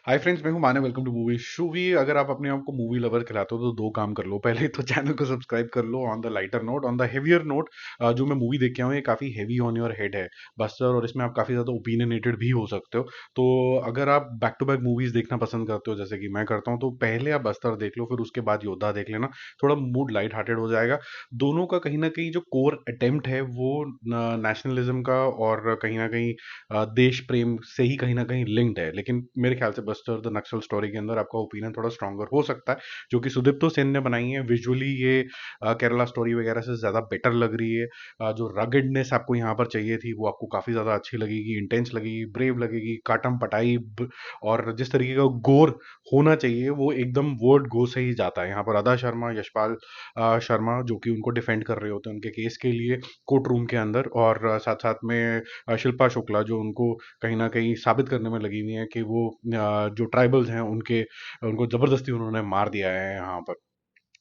Hi friends, मैं हूं माने। Welcome to movie shoovy. अगर आप अपने आप को मूवी लवर खिलाते हो तो दो काम कर लो। पहले तो चैनल को सब्सक्राइब कर लो। On the lighter note, on the heavier note, जो मैं मूवी देख के आया हूं ये काफ़ी हैवी ऑन योर हेड है बस्टर, और इसमें आप काफ़ी ज़्यादा ओपिनियनेटेड भी हो सकते हो। तो अगर आप बैक टू बैक मूवीज़ देखना पसंद करते हो जैसे कि मैं करता हूँ, तो पहले आप बस्तर देख लो, फिर उसके बाद योद्धा देख लेना। थोड़ा मूड लाइट हार्टेड हो जाएगा। दोनों का कहीं ना कहीं जो कोर अटेम्प्ट है वो नेशनलिज्म का और कहीं ना कहीं देश प्रेम से ही कहीं ना कहीं लिंक्ड है। लेकिन मेरे ख्याल से बस्टर द नक्सल स्टोरी के अंदर आपका ओपिनियन थोड़ा स्ट्रॉन्गर हो सकता है, जो कि सुदीप्तो सेन ने बनाई है। विजुअली ये केरला स्टोरी वगैरह से ज़्यादा बेटर लग रही है। जो रगेडनेस आपको यहाँ पर चाहिए थी वो आपको काफ़ी ज़्यादा अच्छी लगेगी, इंटेंस लगेगी, ब्रेव लगेगी, काटम पटाई और जिस तरीके का गोर होना चाहिए वो एकदम वर्ड गो से ही जाता है। यहाँ पर अदा शर्मा, यशपाल शर्मा जो कि उनको डिफेंड कर रहे होते हैं उनके केस के लिए कोर्ट रूम के अंदर, और साथ साथ में शिल्पा शुक्ला जो उनको कहीं न कहीं साबित करने में लगी हुई हैं कि वो जो ट्राइबल्स हैं उनके उनको ज़बरदस्ती उन्होंने मार दिया है यहाँ पर।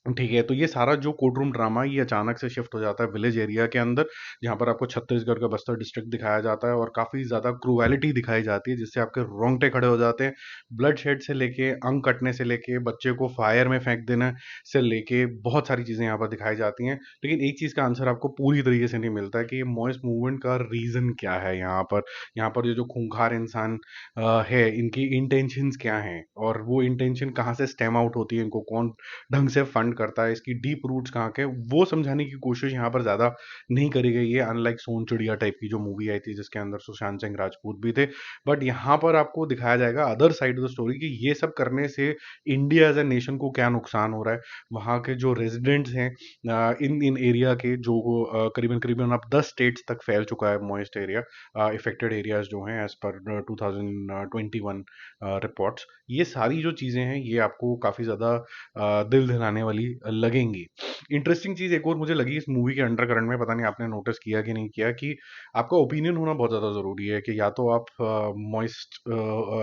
ठीक है, तो ये सारा जो कोर्ट रूम ड्रामा ये अचानक से शिफ्ट हो जाता है विलेज एरिया के अंदर, जहाँ पर आपको छत्तीसगढ़ का बस्तर डिस्ट्रिक्ट दिखाया जाता है और काफ़ी ज़्यादा क्रूएलिटी दिखाई जाती है जिससे आपके रोंगटे खड़े हो जाते हैं। ब्लड शेड से लेके, अंग कटने से लेके, बच्चे को फायर में फेंक देने से लेके बहुत सारी चीज़ें यहाँ पर दिखाई जाती हैं। लेकिन एक चीज़ का आंसर आपको पूरी तरीके से नहीं मिलता है कि ये मॉइस्ट मूवमेंट का रीज़न क्या है यहाँ पर। यहाँ पर ये जो खूंखार इंसान है, इनकी इंटेंशंस क्या हैं और वो इंटेंशन कहाँ से स्टेम आउट होती है, इनको कौन ढंग से फंड करता है, इसकी डीप रूट्स कहाँ के, वो समझाने की कोशिश यहाँ पर ज़्यादा नहीं करी गई है। अनलाइक सोन चिड़िया टाइप की जो मूवी आई थी जिसके अंदर सुशांत सिंह राजपूत भी थे, बट यहाँ पर आपको दिखाया जाएगा other side of the story कि ये सब करने से इंडिया एज ए नेशन को क्या नुकसान हो रहा है। वहाँ के जो रेजिडेंट्स हैं इन इन एरिया के, जो करीबन करीबन अब 10 स्टेट्स तक फैल चुका है मॉइस्ट एरिया, इफेक्टेड एरियाज जो हैं एज पर 2021 रिपोर्ट्स। ये सारी जो चीज़ें हैं ये आपको काफ़ी ज़्यादा दिल दहलाने वाली लगेंगी। इंटरेस्टिंग चीज़ एक और मुझे लगी इस मूवी के अंडरकरंट में, पता नहीं आपने नोटिस किया कि नहीं किया, कि आपका ओपिनियन होना बहुत ज़्यादा ज़रूरी है। कि या तो आप मॉइस्ट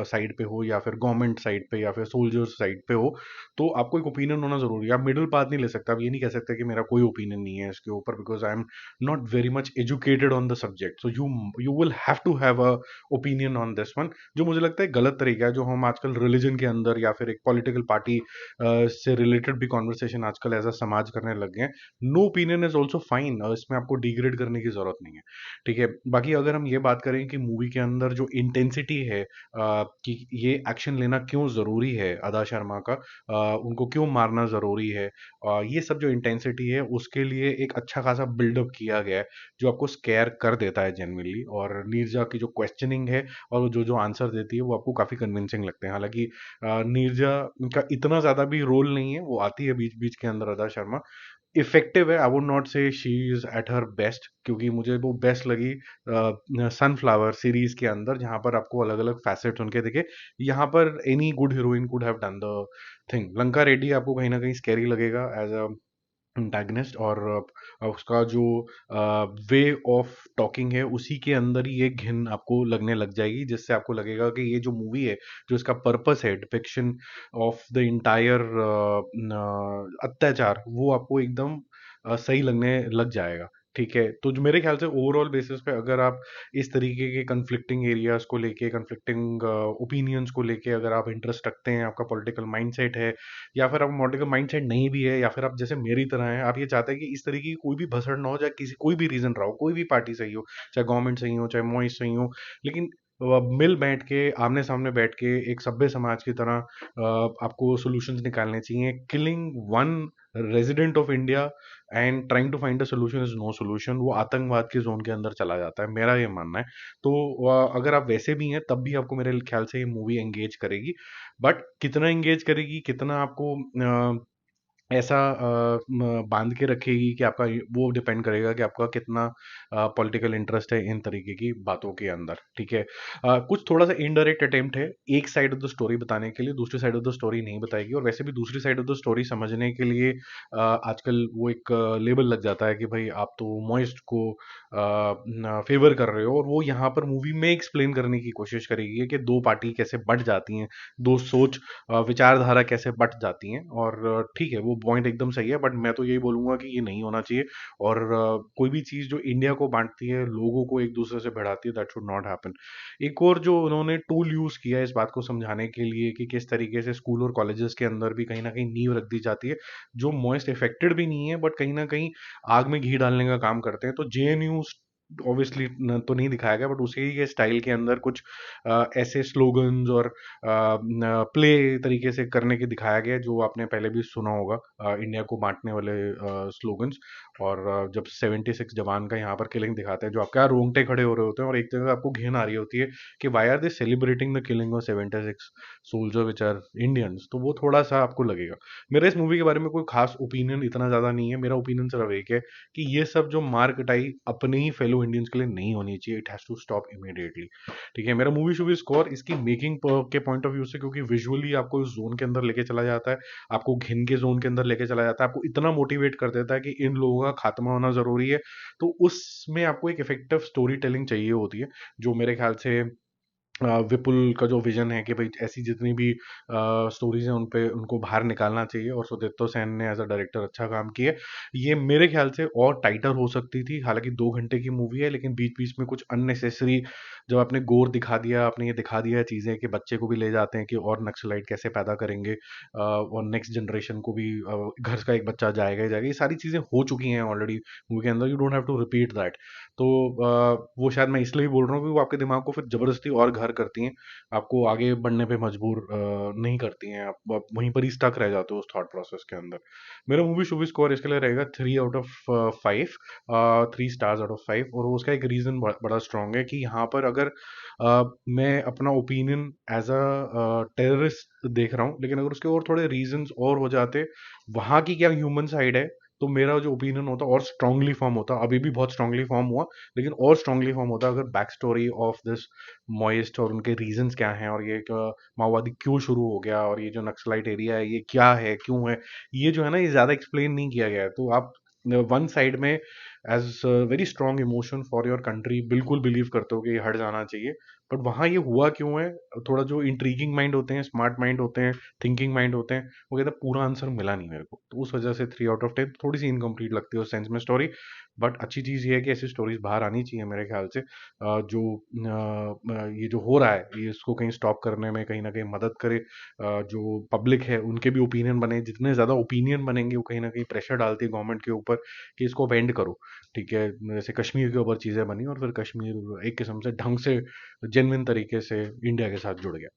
साइड पे हो, या फिर गवर्नमेंट साइड पे, या फिर सोल्जर्स साइड पे हो, तो आपको एक ओपिनियन होना ज़रूरी है। आप मिडल पाथ नहीं ले सकते। आप ये नहीं कह सकते कि मेरा कोई ओपिनियन नहीं है इसके ऊपर, because I am not very much educated on the subject, so you you will have to have a opinion on this one. जो मुझे लगता है गलत तरीका है, जो हम आजकल रिलीजन के अंदर या फिर एक पॉलिटिकल पार्टी से रिलेटेड भी कॉन्वर्सेशन आजकल एज अ समाज करने लग गए हैं। No opinion is also fine, इसमें आपको डिग्रेड करने की जरूरत नहीं है। ठीक है, बाकी अगर हम ये बात करें कि मूवी के अंदर जो इंटेंसिटी है, कि ये एक्शन लेना क्यों ज़रूरी है अदा शर्मा का, उनको क्यों मारना ज़रूरी है, ये सब जो इंटेंसिटी है उसके लिए एक अच्छा खासा बिल्डअप किया गया है जो आपको स्कैर कर देता है जेनविनली। और नीरजा की जो क्वेश्चनिंग है और जो जो आंसर देती है वो आपको काफ़ी कन्विंसिंग लगते हैं। हालांकि नीरजा का इतना ज़्यादा भी रोल नहीं है, वो आती है बीच बीच के अंदर अदा शर्मा। इफेक्टिव है, आई वुड नॉट से she is at her best, क्योंकि मुझे वो बेस्ट लगी सनफ्लावर सीरीज के अंदर, जहां पर आपको अलग अलग फैसेट्स उनके दिखे। यहाँ पर any good heroine could have done the thing. Lanka Reddy आपको कहीं ना कहीं स्कैरी लगेगा एज अ एंटागनिस्ट, और उसका जो वे ऑफ टॉकिंग है उसी के अंदर ही एक घिन आपको लगने लग जाएगी, जिससे आपको लगेगा कि ये जो मूवी है, जो इसका पर्पस है डिपिक्शन ऑफ द इंटायर अत्याचार, वो आपको एकदम सही लगने लग जाएगा। ठीक है, तो जो मेरे ख्याल से ओवरऑल बेसिस पे अगर आप इस तरीके के कन्फ्लिक्टिंग एरियाज को लेके, कन्फ्लिक्टिंग ओपिनियंस को लेके अगर आप इंटरेस्ट रखते हैं, आपका पॉलिटिकल माइंडसेट है, या फिर आप मॉडल का माइंडसेट नहीं भी है, या फिर आप जैसे मेरी तरह हैं, आप ये चाहते हैं कि इस तरीके की कोई भी भसड़ ना हो, चाहे किसी कोई भी रीजन रहा हो, कोई भी पार्टी सही हो, चाहे गवर्नमेंट सही हो, चाहे मॉइस सही हो, लेकिन मिल बैठ के, आमने सामने बैठ के, एक सभ्य समाज की तरह आपको सॉल्यूशंस निकालने चाहिए। Killing one resident of India and trying to find a solution is no solution, वो आतंकवाद के जोन के अंदर चला जाता है, मेरा ये मानना है। तो अगर आप वैसे भी हैं तब भी आपको मेरे ख्याल से ये मूवी एंगेज करेगी, बट कितना एंगेज करेगी, कितना आपको ऐसा बांध के रखेगी कि आपका वो डिपेंड करेगा कि आपका कितना पॉलिटिकल इंटरेस्ट है इन तरीके की बातों के अंदर। ठीक है, कुछ थोड़ा सा इनडायरेक्ट अटेम्प्ट है एक साइड ऑफ द स्टोरी बताने के लिए, दूसरी साइड ऑफ द स्टोरी नहीं बताएगी। और वैसे भी दूसरी साइड ऑफ द स्टोरी समझने के लिए आजकल वो एक लेबल लग जाता है कि भाई आप तो मॉइस्ट को फेवर कर रहे हो, और वो यहाँ पर मूवी में एक्सप्लेन करने की कोशिश करेगी कि दो पार्टी कैसे बट जाती हैं, दो सोच विचारधारा कैसे बट जाती हैं। और ठीक है, वो पॉइंट एकदम सही है, बट मैं तो यही बोलूँगा कि ये नहीं होना चाहिए। और कोई भी चीज़ जो इंडिया को बाँटती है, लोगों को एक-दूसरे से भिड़ाती है, दैट शुड नॉट हैपन। एक और जो उन्होंने टूल यूज़ किया है इस बात को समझाने के लिए कि किस तरीके से स्कूल और कॉलेजेस के अंदर भी कहीं न कहीं नींव रख दी जाती है, जो मोस्ट अफेक्टेड भी नहीं है, बट कहीं न कहीं आग में घी डालने का काम करते हैं। तो जेएनयू ऑब्वियसली न तो नहीं दिखाया गया, बट उसी के स्टाइल के अंदर कुछ ऐसे स्लोगन्स और प्ले तरीके से करने के दिखाया गया, जो आपने पहले भी सुना होगा, इंडिया को बांटने वाले स्लोगन्स। और जब 76 जवान का यहाँ पर किलिंग दिखाते हैं, जो आपके यहाँ रोंगटे खड़े हो रहे होते हैं और एक जगह आपको घिन आ रही होती है कि why are they celebrating the killing of 76 soldier which are Indians, तो वो थोड़ा सा आपको लगेगा। मेरा इस मूवी के बारे में कोई खास ओपिनियन इतना ज़्यादा नहीं है। मेरा ओपिनियन सिर्फ एक है कि ये सब जो मार कटाई अपने ही फेलो इंडियंस के लिए नहीं होनी चाहिए। It has to stop immediately. ठीक है, मेरा मूवी शूवी स्कोर इसकी मेकिंग के पॉइंट ऑफ व्यू से, क्योंकि विजुअली आपको उस जोन के अंदर लेके चला जाता है, आपको घिन के जोन के अंदर लेके चला जाता है, आपको इतना मोटिवेट कर देता है कि इन लोगों का खात्मा होना जरूरी है। तो उसमें आपको एक इफेक्टिव स्टोरी टेलिंग चाहिए होती है, जो मेरे ख्याल से विपुल का जो विजन है कि भाई ऐसी जितनी भी स्टोरीज हैं उन पे उनको बाहर निकालना चाहिए, और सुदीप्तो सेन ने एज अ डायरेक्टर अच्छा काम किया। ये मेरे ख्याल से और टाइटर हो सकती थी। हालांकि 2 घंटे की मूवी है, लेकिन बीच बीच में कुछ अननेसेसरी, जब आपने गोर दिखा दिया, आपने ये दिखा दिया चीज़ें कि बच्चे को भी ले जाते हैं कि और नक्सलाइट कैसे पैदा करेंगे, और नेक्स्ट जनरेशन को भी घर का एक बच्चा जाएगा ही जाएगा, ये सारी चीज़ें हो चुकी हैं ऑलरेडी मूवी के अंदर। You don't have to repeat that. तो वो शायद मैं इसलिए बोल रहा हूँ कि वो आपके दिमाग को फिर जबरदस्ती और घर करती हैं, आपको आगे बढ़ने पे मजबूर नहीं करती हैं। आप वहीं पर ही स्टक रह जाते हो उस थॉट प्रोसेस के अंदर। मेरा मूवी शूवी स्कोर इसके लिए रहेगा 3 out of 5, 3 stars out of 5। और उसका एक रीज़न बड़ा स्ट्रांग है कि यहाँ पर अगर मैं अपना ओपिनियन एज अ टेररिस्ट देख रहा हूँ, लेकिन अगर उसके और थोड़े रीजंस और हो जाते, वहाँ की क्या ह्यूमन साइड है, तो मेरा जो ओपिनियन होता और स्ट्रांगली फॉर्म होता। अभी भी बहुत स्ट्रांगली फॉर्म हुआ, लेकिन और स्ट्रांगली फॉर्म होता अगर back story of this moist और उनके रीजंस क्या हैं, और ये एक माओवादी क्यों शुरू हो गया, और ये जो नक्सलाइट एरिया है ये क्या है, क्यों है, ये जो है ना, ये ज़्यादा एक्सप्लेन नहीं किया गया है। तो आप वन साइड में as very strong emotion for your country बिल्कुल बिलीव करते हो कि ये हट जाना चाहिए, बट वहाँ ये हुआ क्यों है, थोड़ा जो इंट्रीगिंग माइंड होते हैं, स्मार्ट माइंड होते हैं, थिंकिंग माइंड होते हैं, वो कहते हैं पूरा आंसर मिला नहीं मेरे को। तो उस वजह से 3 आउट ऑफ 10 थोड़ी सी इनकम्प्लीट लगती है उस सेंस में स्टोरी। बट अच्छी चीज़ ये है कि ऐसी स्टोरीज बाहर आनी चाहिए मेरे ख्याल से। जो ये जो हो रहा है, ये इसको कहीं स्टॉप करने में कहीं ना कहीं मदद करे। जो पब्लिक है उनके भी ओपिनियन बने, जितने ज़्यादा ओपिनियन बनेंगे वो कहीं ना कहीं प्रेशर डालती है गवर्नमेंट के ऊपर कि इसको बेंड करो। ठीक है, जैसे कश्मीर के ऊपर चीज़ें बनी और फिर कश्मीर एक किस्म से ढंग से जेन्युइन तरीके से इंडिया के साथ जुड़ गया।